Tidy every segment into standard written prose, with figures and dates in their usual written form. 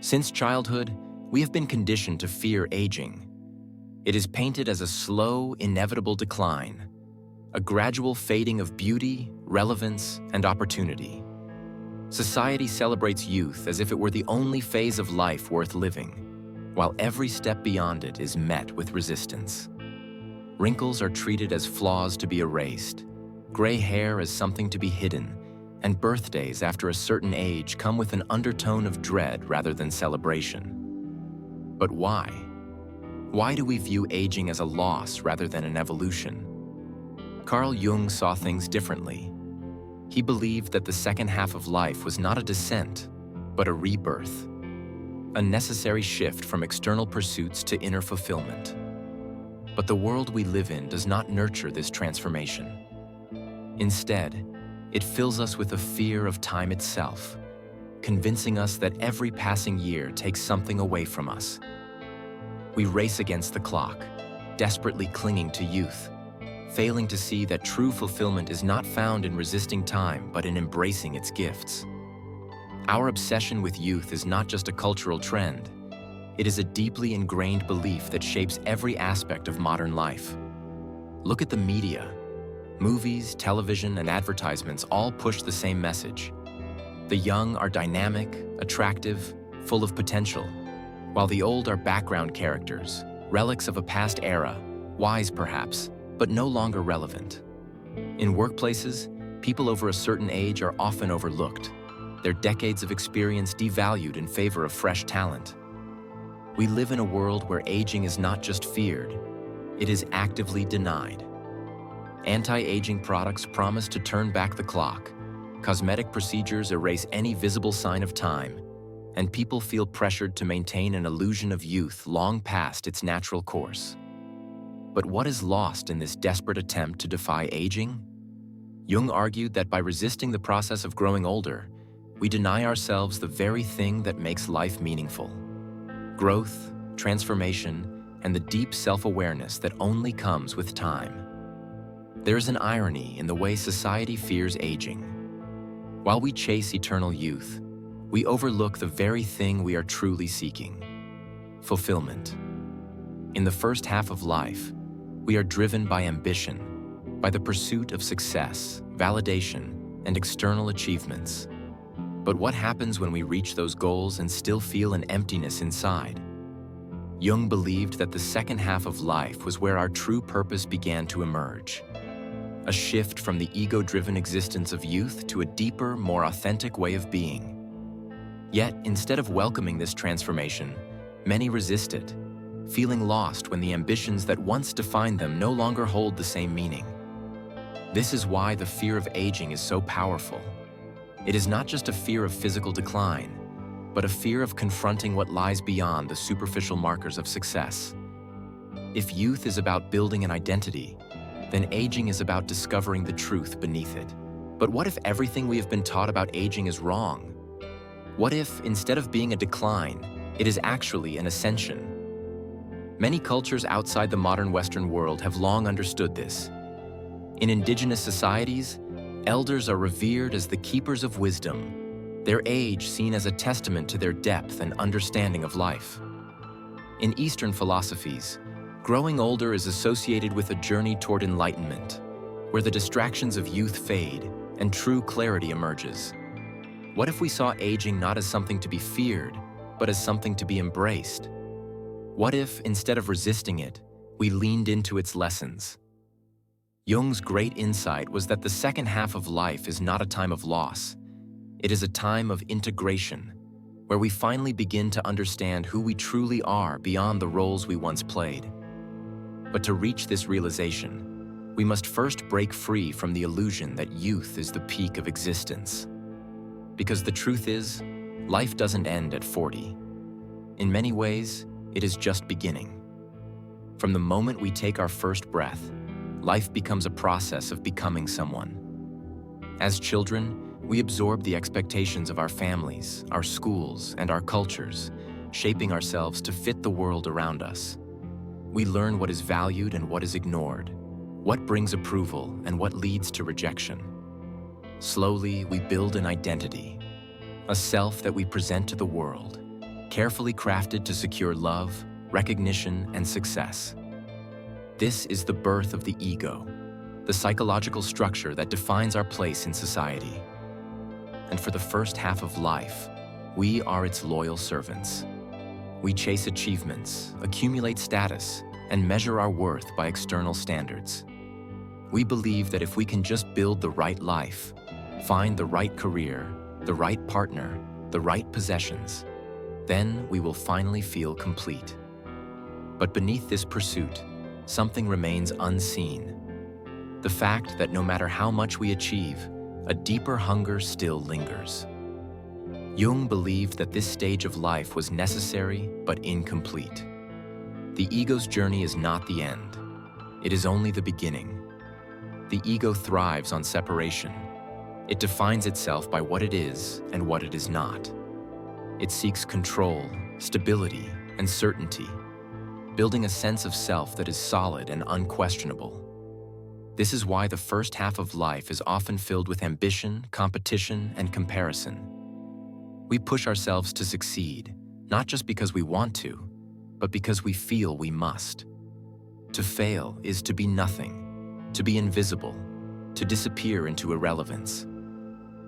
Since childhood, we have been conditioned to fear aging. It is painted as a slow, inevitable decline, a gradual fading of beauty, relevance, and opportunity. Society celebrates youth as if it were the only phase of life worth living, while every step beyond it is met with resistance. Wrinkles are treated as flaws to be erased, gray hair as something to be hidden, and birthdays after a certain age come with an undertone of dread rather than celebration. But why? Why do we view aging as a loss rather than an evolution? Carl Jung saw things differently. He believed that the second half of life was not a descent, but a rebirth, a necessary shift from external pursuits to inner fulfillment. But the world we live in does not nurture this transformation. Instead, it fills us with a fear of time itself, convincing us that every passing year takes something away from us. We race against the clock, desperately clinging to youth, failing to see that true fulfillment is not found in resisting time, but in embracing its gifts. Our obsession with youth is not just a cultural trend. It is a deeply ingrained belief that shapes every aspect of modern life. Look at the media. Movies, television, and advertisements all push the same message. The young are dynamic, attractive, full of potential, while the old are background characters, relics of a past era, wise perhaps, but no longer relevant. In workplaces, people over a certain age are often overlooked, their decades of experience devalued in favor of fresh talent. We live in a world where aging is not just feared, it is actively denied. Anti-aging products promise to turn back the clock, cosmetic procedures erase any visible sign of time, and people feel pressured to maintain an illusion of youth long past its natural course. But what is lost in this desperate attempt to defy aging? Jung argued that by resisting the process of growing older, we deny ourselves the very thing that makes life meaningful: growth, transformation, and the deep self-awareness that only comes with time. There is an irony in the way society fears aging. While we chase eternal youth, we overlook the very thing we are truly seeking: fulfillment. In the first half of life, we are driven by ambition, by the pursuit of success, validation, and external achievements. But what happens when we reach those goals and still feel an emptiness inside? Jung believed that the second half of life was where our true purpose began to emerge. A shift from the ego-driven existence of youth to a deeper, more authentic way of being. Yet, instead of welcoming this transformation, many resist it, feeling lost when the ambitions that once defined them no longer hold the same meaning. This is why the fear of aging is so powerful. It is not just a fear of physical decline, but a fear of confronting what lies beyond the superficial markers of success. If youth is about building an identity, then aging is about discovering the truth beneath it. But what if everything we have been taught about aging is wrong? What if, instead of being a decline, it is actually an ascension? Many cultures outside the modern Western world have long understood this. In indigenous societies, elders are revered as the keepers of wisdom, their age seen as a testament to their depth and understanding of life. In Eastern philosophies, growing older is associated with a journey toward enlightenment, where the distractions of youth fade and true clarity emerges. What if we saw aging not as something to be feared, but as something to be embraced? What if, instead of resisting it, we leaned into its lessons? Jung's great insight was that the second half of life is not a time of loss. It is a time of integration, where we finally begin to understand who we truly are beyond the roles we once played. But to reach this realization, we must first break free from the illusion that youth is the peak of existence. Because the truth is, life doesn't end at 40. In many ways, it is just beginning. From the moment we take our first breath, life becomes a process of becoming someone. As children, we absorb the expectations of our families, our schools, and our cultures, shaping ourselves to fit the world around us. We learn what is valued and what is ignored, what brings approval and what leads to rejection. Slowly, we build an identity, a self that we present to the world. carefully crafted to secure love, recognition, and success. This is the birth of the ego, the psychological structure that defines our place in society. And for the first half of life, we are its loyal servants. We chase achievements, accumulate status, and measure our worth by external standards. We believe that if we can just build the right life, find the right career, the right partner, the right possessions, then we will finally feel complete. But beneath this pursuit, something remains unseen. The fact that no matter how much we achieve, a deeper hunger still lingers. Jung believed that this stage of life was necessary but incomplete. The ego's journey is not the end. It is only the beginning. The ego thrives on separation. It defines itself by what it is and what it is not. It seeks control, stability, and certainty, building a sense of self that is solid and unquestionable. This is why the first half of life is often filled with ambition, competition, and comparison. We push ourselves to succeed, not just because we want to, but because we feel we must. To fail is to be nothing, to be invisible, to disappear into irrelevance.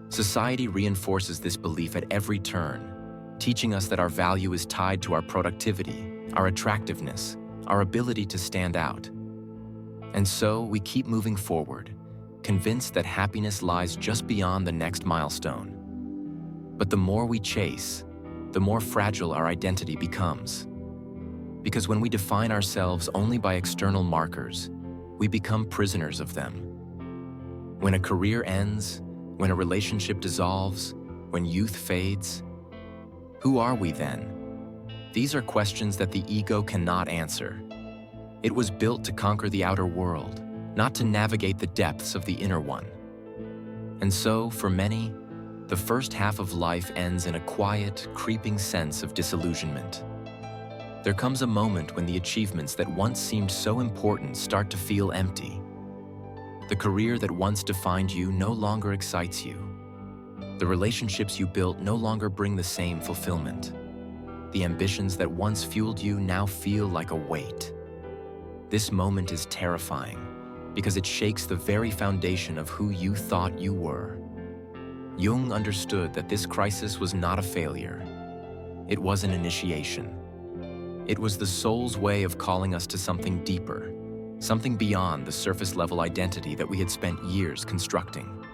Society reinforces this belief at every turn, teaching us that our value is tied to our productivity, our attractiveness, our ability to stand out. And so we keep moving forward, convinced that happiness lies just beyond the next milestone. But the more we chase, the more fragile our identity becomes. Because when we define ourselves only by external markers, we become prisoners of them. When a career ends, when a relationship dissolves, when youth fades, who are we then? These are questions that the ego cannot answer. It was built to conquer the outer world, not to navigate the depths of the inner one. And so, for many, the first half of life ends in a quiet, creeping sense of disillusionment. There comes a moment when the achievements that once seemed so important start to feel empty. The career that once defined you no longer excites you. The relationships you built no longer bring the same fulfillment. The ambitions that once fueled you now feel like a weight. This moment is terrifying because it shakes the very foundation of who you thought you were. Jung understood that this crisis was not a failure. It was an initiation. It was the soul's way of calling us to something deeper, something beyond the surface-level identity that we had spent years constructing.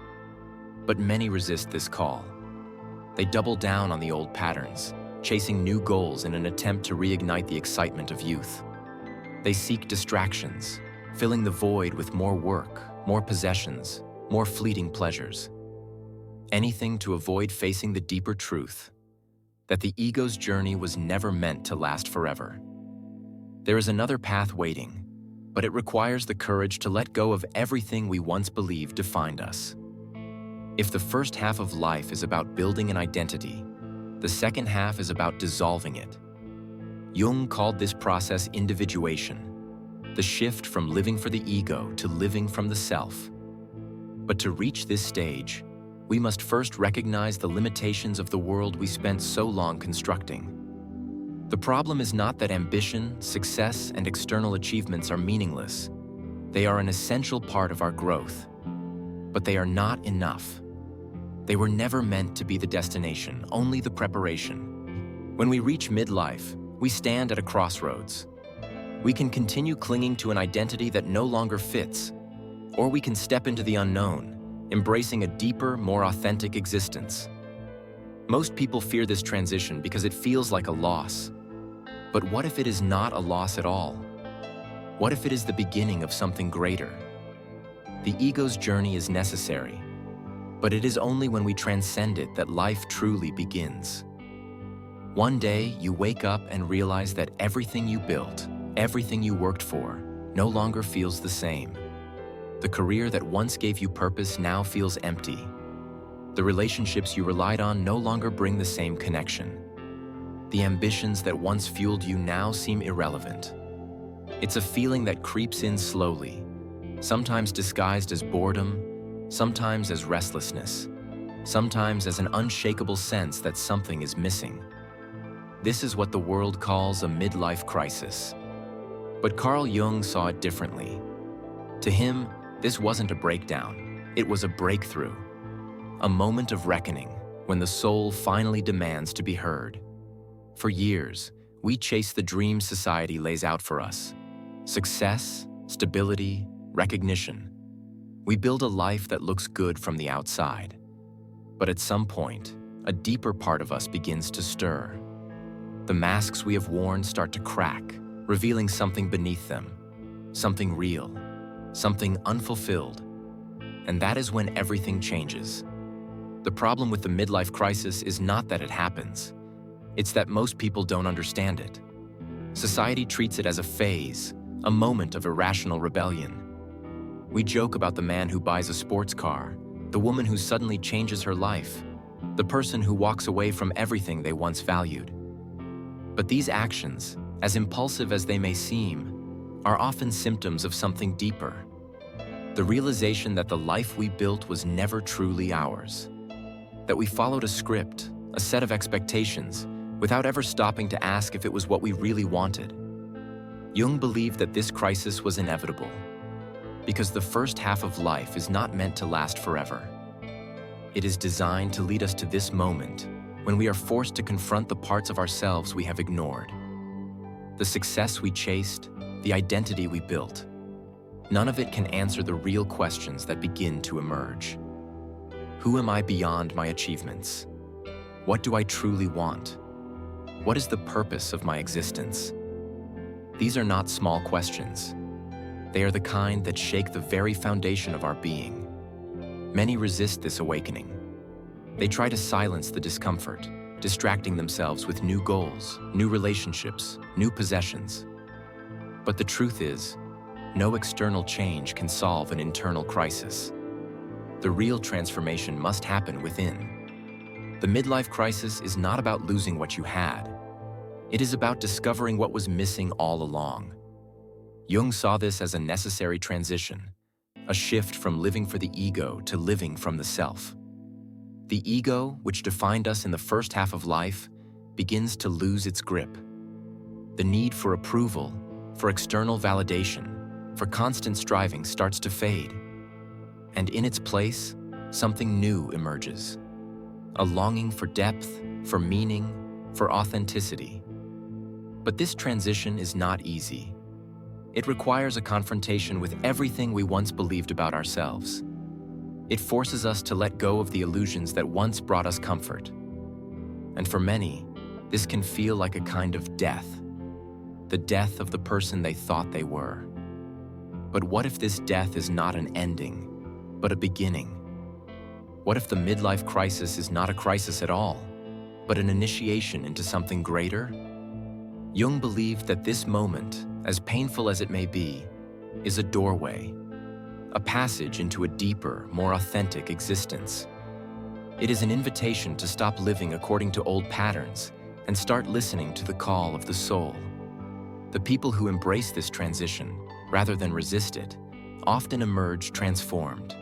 But many resist this call. They double down on the old patterns, chasing new goals in an attempt to reignite the excitement of youth. They seek distractions, filling the void with more work, more possessions, more fleeting pleasures. Anything to avoid facing the deeper truth, that the ego's journey was never meant to last forever. There is another path waiting, but it requires the courage to let go of everything we once believed defined us. If the first half of life is about building an identity, the second half is about dissolving it. Jung called this process individuation, the shift from living for the ego to living from the self. But to reach this stage, we must first recognize the limitations of the world we spent so long constructing. The problem is not that ambition, success, and external achievements are meaningless. They are an essential part of our growth. But they are not enough. They were never meant to be the destination, only the preparation. When we reach midlife, we stand at a crossroads. We can continue clinging to an identity that no longer fits, or we can step into the unknown, embracing a deeper, more authentic existence. Most people fear this transition because it feels like a loss. But what if it is not a loss at all? What if it is the beginning of something greater? The ego's journey is necessary, but it is only when we transcend it that life truly begins. One day, you wake up and realize that everything you built, everything you worked for, no longer feels the same. The career that once gave you purpose now feels empty. The relationships you relied on no longer bring the same connection. The ambitions that once fueled you now seem irrelevant. It's a feeling that creeps in slowly, sometimes disguised as boredom, sometimes as restlessness, sometimes as an unshakable sense that something is missing. This is what the world calls a midlife crisis. But Carl Jung saw it differently. To him, this wasn't a breakdown, it was a breakthrough. A moment of reckoning, when the soul finally demands to be heard. For years, we chase the dream society lays out for us. Success, stability, recognition. We build a life that looks good from the outside. But at some point, a deeper part of us begins to stir. The masks we have worn start to crack, revealing something beneath them, something real, something unfulfilled. And that is when everything changes. The problem with the midlife crisis is not that it happens. It's that most people don't understand it. Society treats it as a phase, a moment of irrational rebellion. We joke about the man who buys a sports car, the woman who suddenly changes her life, the person who walks away from everything they once valued. But these actions, as impulsive as they may seem, are often symptoms of something deeper. The realization that the life we built was never truly ours. That we followed a script, a set of expectations, without ever stopping to ask if it was what we really wanted. Jung believed that this crisis was inevitable, because the first half of life is not meant to last forever. It is designed to lead us to this moment when we are forced to confront the parts of ourselves we have ignored. The success we chased, the identity we built. None of it can answer the real questions that begin to emerge. Who am I beyond my achievements? What do I truly want? What is the purpose of my existence? These are not small questions. They are the kind that shake the very foundation of our being. Many resist this awakening. They try to silence the discomfort, distracting themselves with new goals, new relationships, new possessions. But the truth is, no external change can solve an internal crisis. The real transformation must happen within. The midlife crisis is not about losing what you had. It is about discovering what was missing all along. Jung saw this as a necessary transition, a shift from living for the ego to living from the self. The ego, which defined us in the first half of life, begins to lose its grip. The need for approval, for external validation, for constant striving starts to fade. And in its place, something new emerges. A longing for depth, for meaning, for authenticity. But this transition is not easy. It requires a confrontation with everything we once believed about ourselves. It forces us to let go of the illusions that once brought us comfort. And for many, this can feel like a kind of death. The death of the person they thought they were. But what if this death is not an ending, but a beginning? What if the midlife crisis is not a crisis at all, but an initiation into something greater? Jung believed that this moment, as painful as it may be, is a doorway, a passage into a deeper, more authentic existence. It is an invitation to stop living according to old patterns and start listening to the call of the soul. The people who embrace this transition, rather than resist it, often emerge transformed.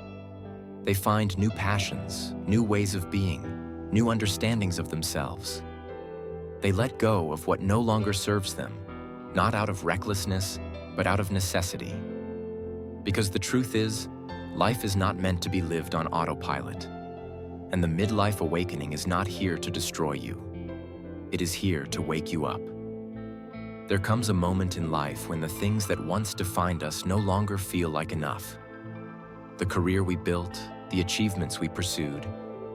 They find new passions, new ways of being, new understandings of themselves. They let go of what no longer serves them, not out of recklessness, but out of necessity. Because the truth is, life is not meant to be lived on autopilot. And the midlife awakening is not here to destroy you. It is here to wake you up. There comes a moment in life when the things that once defined us no longer feel like enough. The career we built, the achievements we pursued,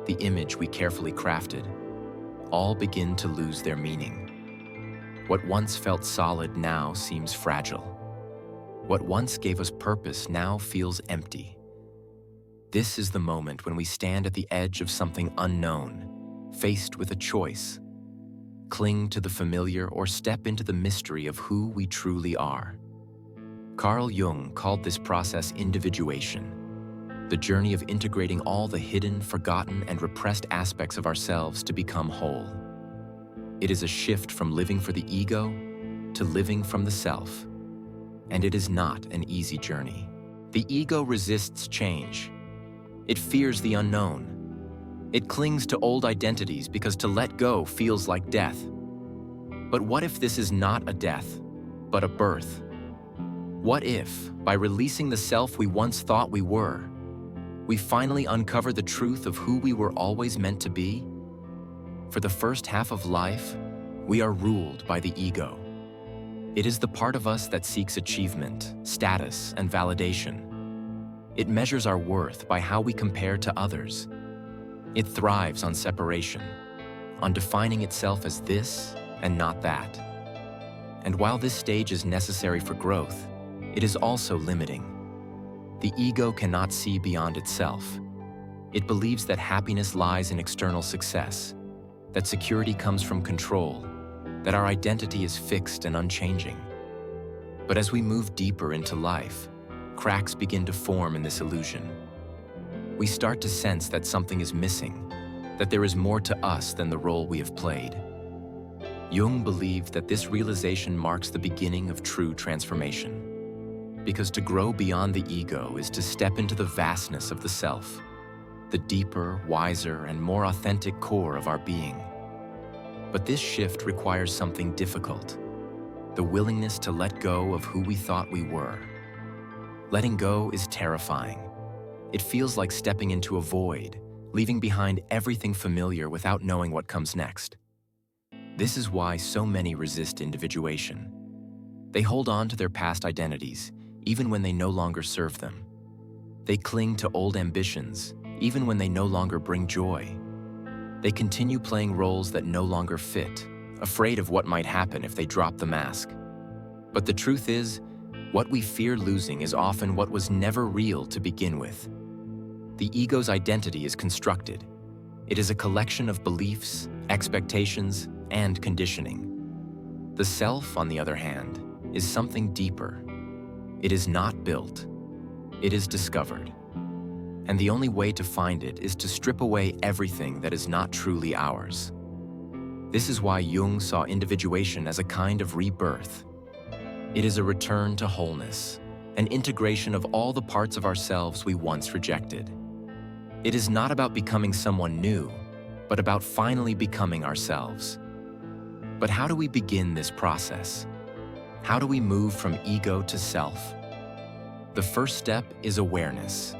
the image we carefully crafted, all begin to lose their meaning. What once felt solid now seems fragile. What once gave us purpose now feels empty. This is the moment when we stand at the edge of something unknown, faced with a choice. Cling to the familiar or step into the mystery of who we truly are. Carl Jung called this process individuation, the journey of integrating all the hidden, forgotten, and repressed aspects of ourselves to become whole. It is a shift from living for the ego to living from the self. And it is not an easy journey. The ego resists change. It fears the unknown. It clings to old identities because to let go feels like death. But what if this is not a death, but a birth? What if, by releasing the self we once thought we were, we finally uncover the truth of who we were always meant to be? For the first half of life, we are ruled by the ego. It is the part of us that seeks achievement, status, and validation. It measures our worth by how we compare to others. It thrives on separation, on defining itself as this and not that. And while this stage is necessary for growth, it is also limiting. The ego cannot see beyond itself. It believes that happiness lies in external success, that security comes from control, that our identity is fixed and unchanging. But as we move deeper into life, cracks begin to form in this illusion. We start to sense that something is missing, that there is more to us than the role we have played. Jung believed that this realization marks the beginning of true transformation. Because to grow beyond the ego is to step into the vastness of the self, the deeper, wiser, and more authentic core of our being. But this shift requires something difficult, the willingness to let go of who we thought we were. Letting go is terrifying. It feels like stepping into a void, leaving behind everything familiar without knowing what comes next. This is why so many resist individuation. They hold on to their past identities, even when they no longer serve them. They cling to old ambitions, even when they no longer bring joy. They continue playing roles that no longer fit, afraid of what might happen if they drop the mask. But the truth is, what we fear losing is often what was never real to begin with. The ego's identity is constructed. It is a collection of beliefs, expectations, and conditioning. The self, on the other hand, is something deeper. It is not built. It is discovered. And the only way to find it is to strip away everything that is not truly ours. This is why Jung saw individuation as a kind of rebirth. It is a return to wholeness, an integration of all the parts of ourselves we once rejected. It is not about becoming someone new, but about finally becoming ourselves. But how do we begin this process? How do we move from ego to self? The first step is awareness.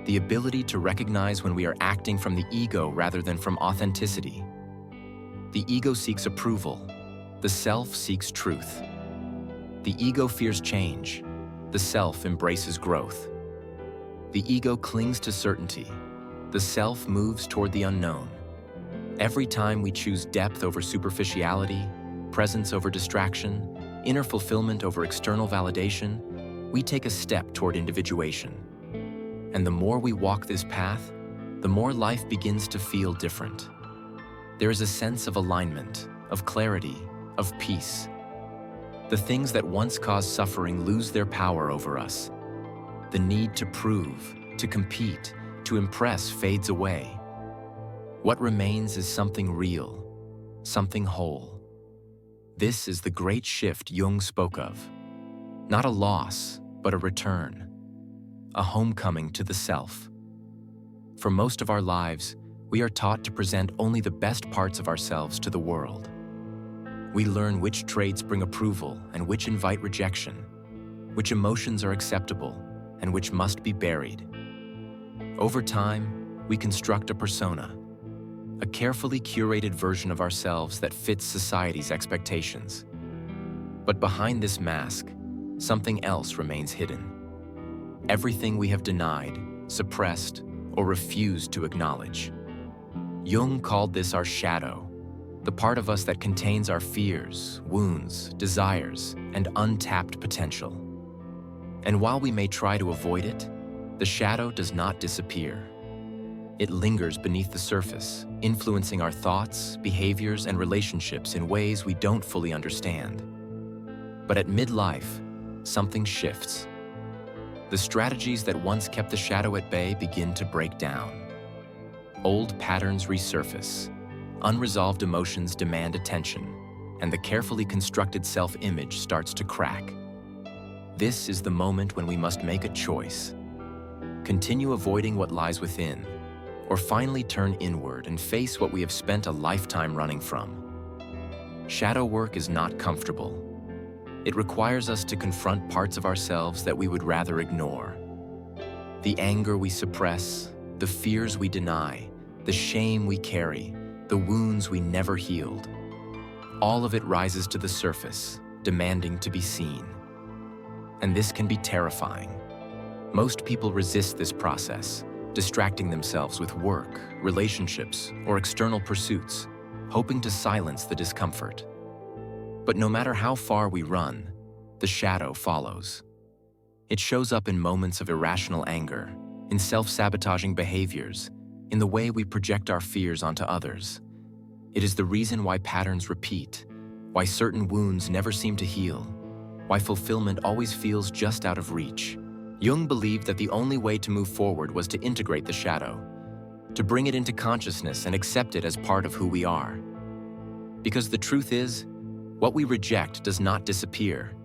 The ability to recognize when we are acting from the ego rather than from authenticity. The ego seeks approval. The self seeks truth. The ego fears change. The self embraces growth. The ego clings to certainty. The self moves toward the unknown. Every time we choose depth over superficiality, presence over distraction, inner fulfillment over external validation, we take a step toward individuation. And the more we walk this path, the more life begins to feel different. There is a sense of alignment, of clarity, of peace. The things that once caused suffering lose their power over us. The need to prove, to compete, to impress fades away. What remains is something real, something whole. This is the great shift Jung spoke of. Not a loss, but a return. A homecoming to the self. For most of our lives, we are taught to present only the best parts of ourselves to the world. We learn which traits bring approval and which invite rejection, which emotions are acceptable and which must be buried. Over time, we construct a persona, a carefully curated version of ourselves that fits society's expectations. But behind this mask, something else remains hidden. Everything we have denied, suppressed, or refused to acknowledge. Jung called this our shadow, the part of us that contains our fears, wounds, desires, and untapped potential. And while we may try to avoid it, the shadow does not disappear. It lingers beneath the surface, influencing our thoughts, behaviors, and relationships in ways we don't fully understand. But at midlife, something shifts. The strategies that once kept the shadow at bay begin to break down. Old patterns resurface. Unresolved emotions demand attention, and the carefully constructed self-image starts to crack. This is the moment when we must make a choice. Continue avoiding what lies within, or finally turn inward and face what we have spent a lifetime running from. Shadow work is not comfortable. It requires us to confront parts of ourselves that we would rather ignore. The anger we suppress, the fears we deny, the shame we carry, the wounds we never healed. All of it rises to the surface, demanding to be seen. And this can be terrifying. Most people resist this process, distracting themselves with work, relationships, or external pursuits, hoping to silence the discomfort. But no matter how far we run, the shadow follows. It shows up in moments of irrational anger, in self-sabotaging behaviors, in the way we project our fears onto others. It is the reason why patterns repeat, why certain wounds never seem to heal, why fulfillment always feels just out of reach. Jung believed that the only way to move forward was to integrate the shadow, to bring it into consciousness and accept it as part of who we are. Because the truth is, what we reject does not disappear.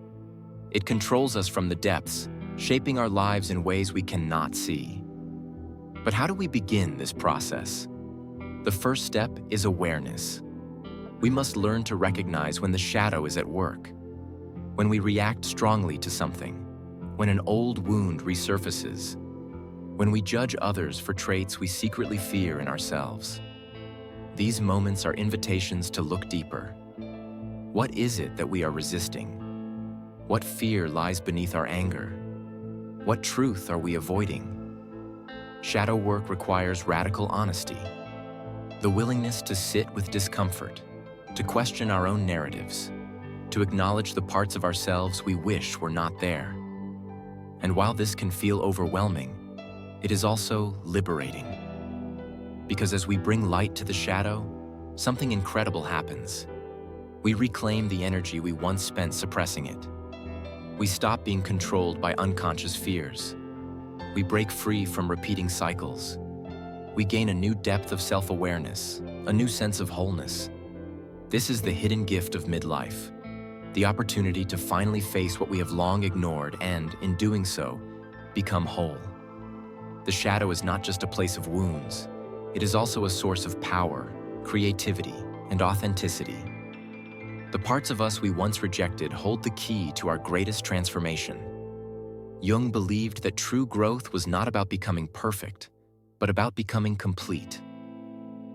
It controls us from the depths, shaping our lives in ways we cannot see. But how do we begin this process? The first step is awareness. We must learn to recognize when the shadow is at work, when we react strongly to something, when an old wound resurfaces, when we judge others for traits we secretly fear in ourselves. These moments are invitations to look deeper. What is it that we are resisting? What fear lies beneath our anger? What truth are we avoiding? Shadow work requires radical honesty, the willingness to sit with discomfort, to question our own narratives, to acknowledge the parts of ourselves we wish were not there. And while this can feel overwhelming, it is also liberating. Because as we bring light to the shadow, something incredible happens. We reclaim the energy we once spent suppressing it. We stop being controlled by unconscious fears. We break free from repeating cycles. We gain a new depth of self-awareness, a new sense of wholeness. This is the hidden gift of midlife, the opportunity to finally face what we have long ignored and, in doing so, become whole. The shadow is not just a place of wounds. It is also a source of power, creativity, and authenticity. The parts of us we once rejected hold the key to our greatest transformation. Jung believed that true growth was not about becoming perfect, but about becoming complete.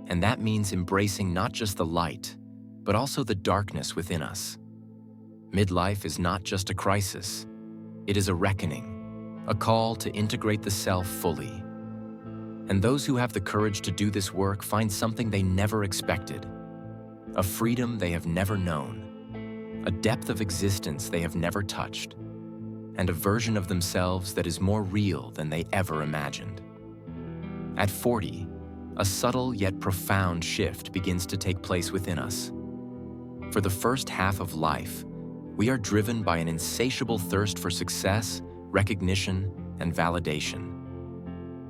And that means embracing not just the light, but also the darkness within us. Midlife is not just a crisis. It is a reckoning, a call to integrate the self fully. And those who have the courage to do this work find something they never expected. A freedom they have never known, a depth of existence they have never touched, and a version of themselves that is more real than they ever imagined. At 40, a subtle yet profound shift begins to take place within us. For the first half of life, we are driven by an insatiable thirst for success, recognition, and validation.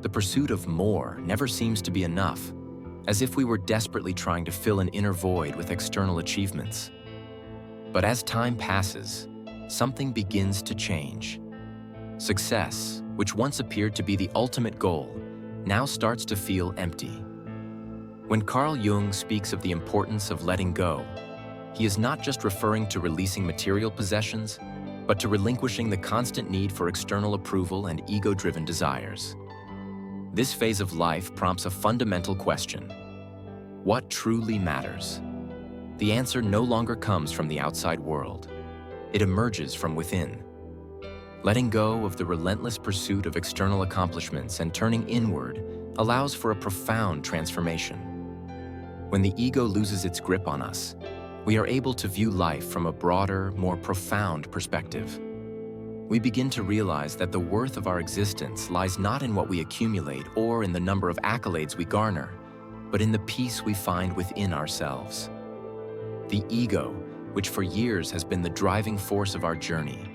The pursuit of more never seems to be enough, as if we were desperately trying to fill an inner void with external achievements. But as time passes, something begins to change. Success, which once appeared to be the ultimate goal, now starts to feel empty. When Carl Jung speaks of the importance of letting go, he is not just referring to releasing material possessions, but to relinquishing the constant need for external approval and ego-driven desires. This phase of life prompts a fundamental question. What truly matters? The answer no longer comes from the outside world. It emerges from within. Letting go of the relentless pursuit of external accomplishments and turning inward allows for a profound transformation. When the ego loses its grip on us, we are able to view life from a broader, more profound perspective. We begin to realize that the worth of our existence lies not in what we accumulate or in the number of accolades we garner, but in the peace we find within ourselves. The ego, which for years has been the driving force of our journey,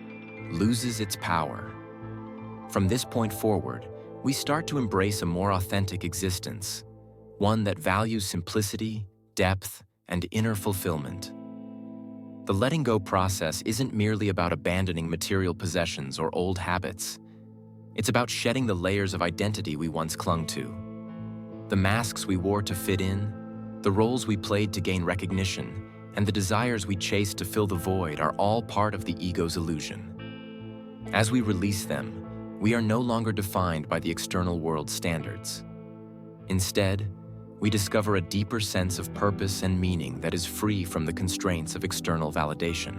loses its power. From this point forward, we start to embrace a more authentic existence, one that values simplicity, depth, and inner fulfillment. The letting go process isn't merely about abandoning material possessions or old habits. It's about shedding the layers of identity we once clung to. The masks we wore to fit in, the roles we played to gain recognition, and the desires we chase to fill the void are all part of the ego's illusion. As we release them, we are no longer defined by the external world's standards. Instead, we discover a deeper sense of purpose and meaning that is free from the constraints of external validation.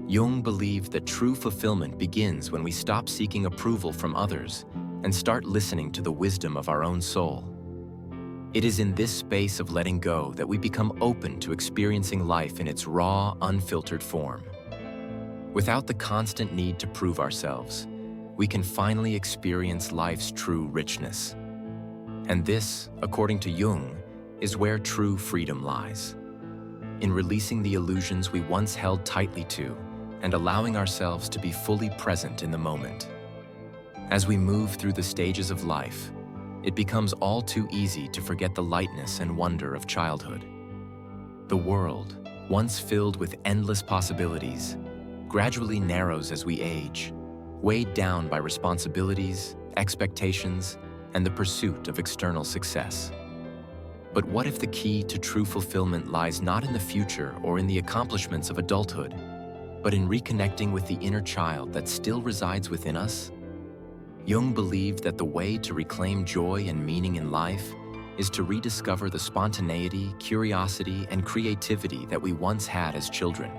Jung believed that true fulfillment begins when we stop seeking approval from others and start listening to the wisdom of our own soul. It is in this space of letting go that we become open to experiencing life in its raw, unfiltered form. Without the constant need to prove ourselves, we can finally experience life's true richness. And this, according to Jung, is where true freedom lies. In releasing the illusions we once held tightly to and allowing ourselves to be fully present in the moment. As we move through the stages of life, it becomes all too easy to forget the lightness and wonder of childhood. The world, once filled with endless possibilities, gradually narrows as we age, weighed down by responsibilities, expectations, and the pursuit of external success. But what if the key to true fulfillment lies not in the future or in the accomplishments of adulthood, but in reconnecting with the inner child that still resides within us? Jung believed that the way to reclaim joy and meaning in life is to rediscover the spontaneity, curiosity, and creativity that we once had as children.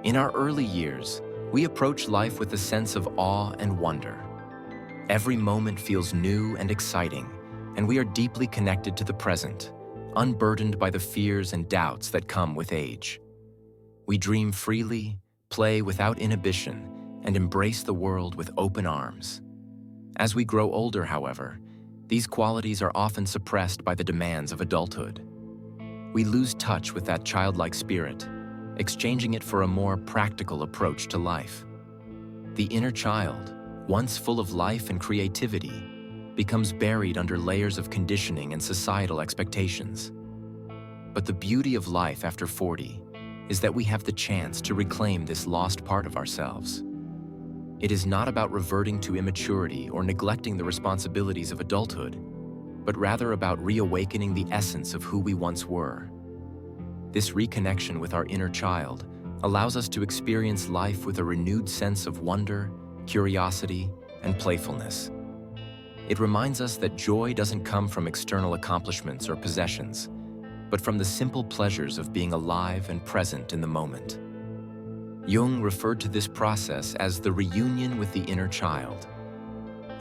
In our early years, we approach life with a sense of awe and wonder. Every moment feels new and exciting, and we are deeply connected to the present, unburdened by the fears and doubts that come with age. We dream freely, play without inhibition, and embrace the world with open arms. As we grow older, however, these qualities are often suppressed by the demands of adulthood. We lose touch with that childlike spirit, exchanging it for a more practical approach to life. The inner child, once full of life and creativity, becomes buried under layers of conditioning and societal expectations. But the beauty of life after 40 is that we have the chance to reclaim this lost part of ourselves. It is not about reverting to immaturity or neglecting the responsibilities of adulthood, but rather about reawakening the essence of who we once were. This reconnection with our inner child allows us to experience life with a renewed sense of wonder, curiosity, and playfulness. It reminds us that joy doesn't come from external accomplishments or possessions, but from the simple pleasures of being alive and present in the moment. Jung referred to this process as the reunion with the inner child,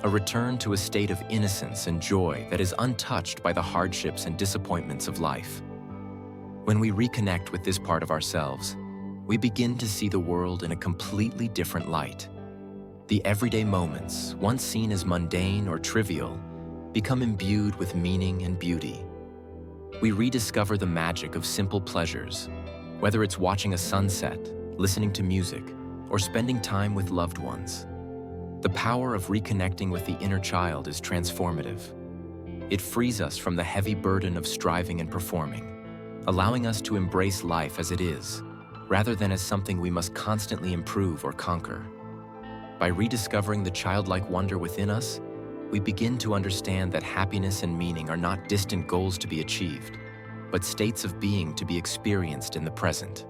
a return to a state of innocence and joy that is untouched by the hardships and disappointments of life. When we reconnect with this part of ourselves, we begin to see the world in a completely different light. The everyday moments, once seen as mundane or trivial, become imbued with meaning and beauty. We rediscover the magic of simple pleasures, whether it's watching a sunset, listening to music, or spending time with loved ones. The power of reconnecting with the inner child is transformative. It frees us from the heavy burden of striving and performing, allowing us to embrace life as it is, rather than as something we must constantly improve or conquer. By rediscovering the childlike wonder within us, we begin to understand that happiness and meaning are not distant goals to be achieved, but states of being to be experienced in the present.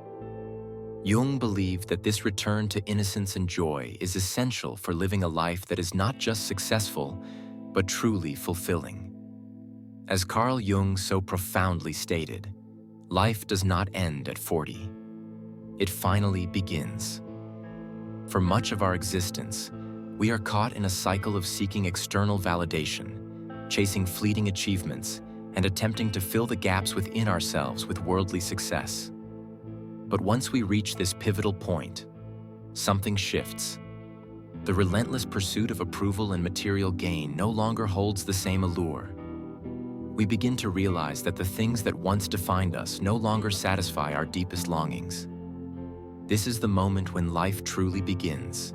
Jung believed that this return to innocence and joy is essential for living a life that is not just successful, but truly fulfilling. As Carl Jung so profoundly stated, life does not end at 40. It finally begins. For much of our existence, we are caught in a cycle of seeking external validation, chasing fleeting achievements, and attempting to fill the gaps within ourselves with worldly success. But once we reach this pivotal point, something shifts. The relentless pursuit of approval and material gain no longer holds the same allure. We begin to realize that the things that once defined us no longer satisfy our deepest longings. This is the moment when life truly begins,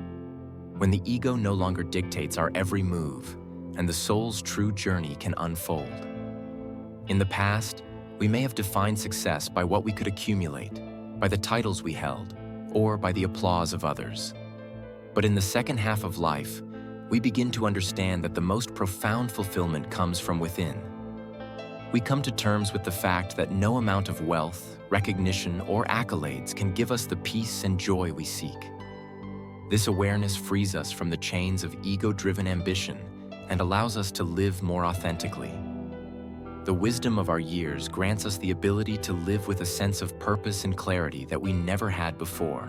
when the ego no longer dictates our every move, and the soul's true journey can unfold. In the past, we may have defined success by what we could accumulate, by the titles we held, or by the applause of others. But in the second half of life, we begin to understand that the most profound fulfillment comes from within. We come to terms with the fact that no amount of wealth, recognition, or accolades can give us the peace and joy we seek. This awareness frees us from the chains of ego-driven ambition and allows us to live more authentically. The wisdom of our years grants us the ability to live with a sense of purpose and clarity that we never had before.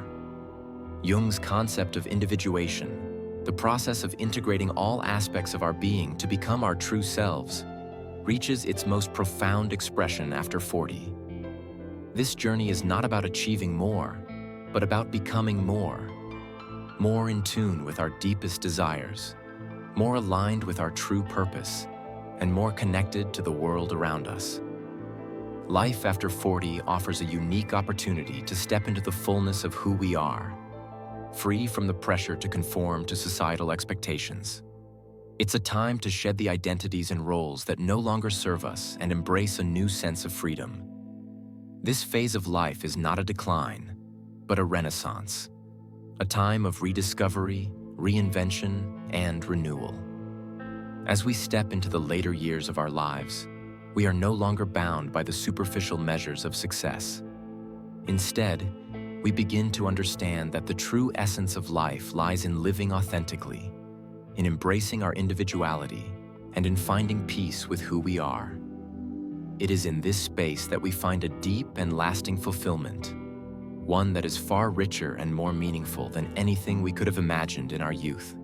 Jung's concept of individuation, the process of integrating all aspects of our being to become our true selves, reaches its most profound expression after 40. This journey is not about achieving more, but about becoming more in tune with our deepest desires, more aligned with our true purpose, and more connected to the world around us. Life after 40 offers a unique opportunity to step into the fullness of who we are, free from the pressure to conform to societal expectations. It's a time to shed the identities and roles that no longer serve us and embrace a new sense of freedom. This phase of life is not a decline, but a renaissance, a time of rediscovery, reinvention, and renewal. As we step into the later years of our lives, we are no longer bound by the superficial measures of success. Instead, we begin to understand that the true essence of life lies in living authentically, in embracing our individuality, and in finding peace with who we are. It is in this space that we find a deep and lasting fulfillment, one that is far richer and more meaningful than anything we could have imagined in our youth.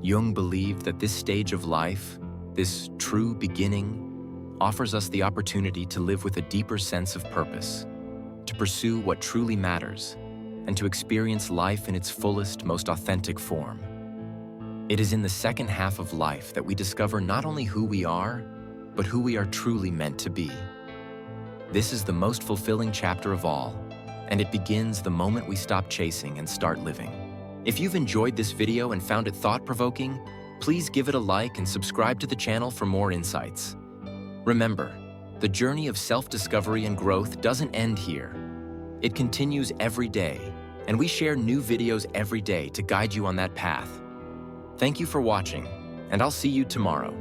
Jung believed that this stage of life, this true beginning, offers us the opportunity to live with a deeper sense of purpose, to pursue what truly matters, and to experience life in its fullest, most authentic form. It is in the second half of life that we discover not only who we are, but who we are truly meant to be. This is the most fulfilling chapter of all, and it begins the moment we stop chasing and start living. If you've enjoyed this video and found it thought-provoking, please give it a like and subscribe to the channel for more insights. Remember, the journey of self-discovery and growth doesn't end here. It continues every day, and we share new videos every day to guide you on that path. Thank you for watching, and I'll see you tomorrow.